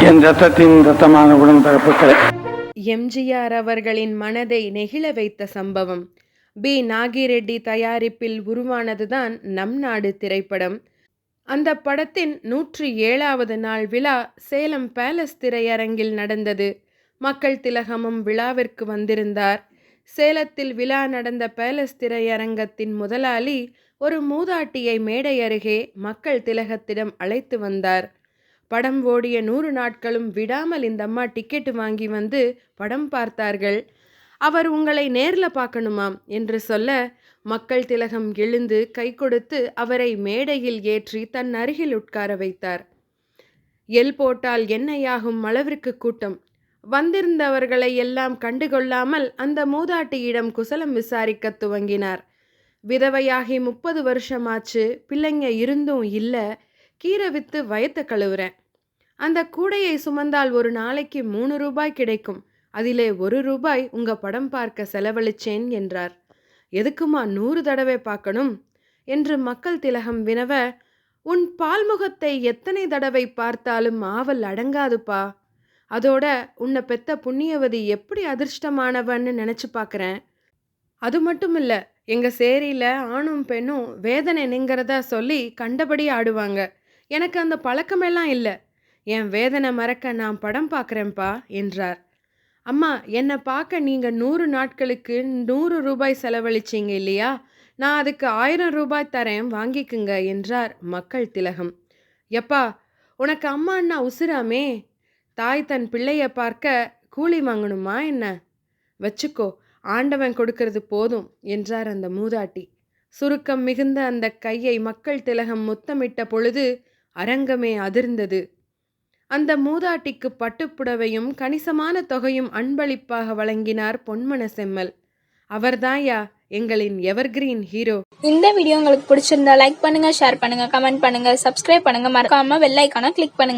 என் ரத்தத்தின் ரத்தமான உடன்பிறப்புகளே. எம்ஜிஆர் அவர்களின் மனதை நெகிழ வைத்த சம்பவம். பி. நாகிரெட்டி தயாரிப்பில் உருவானதுதான் நம் நாடு திரைப்படம். அந்த படத்தின் 107வது நாள் விழா சேலம் பேலஸ் திரையரங்கில் நடந்தது. மக்கள் திலகமும் விழாவிற்கு வந்திருந்தார். சேலத்தில் விழா நடந்த பேலஸ் திரையரங்கத்தின் முதலாளி ஒரு மூதாட்டியை மேடை அருகே மக்கள் திலகத்திடம் அழைத்து வந்தார். படம் ஓடிய 100 நாட்களும் விடாமல் இந்த அம்மா டிக்கெட்டு வாங்கி வந்து படம் பார்த்தார்கள். அவர் உங்களை நேரில் பார்க்கணுமாம் என்று சொல்ல, மக்கள் திலகம் எழுந்து கை கொடுத்து அவரை மேடையில் ஏற்றி தன் அருகில் உட்கார வைத்தார். எல் போட்டால் என்னையாகும் அளவிற்கு கூட்டம். வந்திருந்தவர்களை எல்லாம் கண்டுகொள்ளாமல் அந்த மூதாட்டியிடம் குசலம் விசாரிக்க துவங்கினார். விதவையாகி 30 வருஷமாச்சு, பிள்ளைங்க இருந்தும் இல்லை, கீரை விற்று வயத்தை கழுவுறேன். அந்த கூடையை சுமந்தால் ஒரு நாளைக்கு 3 ரூபாய் கிடைக்கும். அதிலே 1 ரூபாய் உங்கள் படம் பார்க்க செலவழிச்சேன் என்றார். எதுக்குமா 100 தடவை பார்க்கணும் என்று மக்கள் திலகம் வினவ, உன் பால்முகத்தை எத்தனை தடவை பார்த்தாலும் ஆவல் அடங்காதுப்பா. அதோட உன்னை பெத்த புண்ணியவதி எப்படி அதிர்ஷ்டமானவன்னு நினச்சி பார்க்குறேன். அது மட்டும் இல்லை, எங்கள் சேரியில் ஆணும் பெண்ணும் வேதனை நெங்கிறதா சொல்லி கண்டபடி ஆடுவாங்க. எனக்கு அந்த பழக்கமெல்லாம் இல்லை. என் வேதனை மறக்க நான் படம் பார்க்குறேன்ப்பா என்றார். அம்மா, என்னை பார்க்க நீங்கள் 100 நாட்களுக்கு 100 ரூபாய் செலவழிச்சிங்க இல்லையா? நான் அதுக்கு 1000 ரூபாய் தரேன், வாங்கிக்குங்க என்றார் மக்கள் திலகம். எப்பா, உனக்கு அம்மான்னா உசுராமே. தாய் தன் பிள்ளைய பார்க்க கூலி வாங்கணுமா என்ன? வச்சுக்கோ, ஆண்டவன் கொடுக்கறது போதும் என்றார் அந்த மூதாட்டி. சுருக்கம் மிகுந்த அந்த கையை மக்கள் திலகம் முத்தமிட்ட பொழுது அரங்கமே அதிர்ந்தது. அந்த மூதாட்டிக்கு பட்டுப்புடவையும் கணிசமான தொகையும் அன்பளிப்பாக வழங்கினார் பொன்மன செம்மல். அவர்தாயா எங்களின் எவர்கிரீன் ஹீரோ. இந்த வீடியோ உங்களுக்கு பிடிச்சிருந்தா லைக் பண்ணுங்க, ஷேர் பண்ணுங்க, கமெண்ட் பண்ணுங்க, சப்ஸ்கிரைப் பண்ணுங்க, மறக்காம பெல் ஐகானை கிளிக் பண்ணுங்க.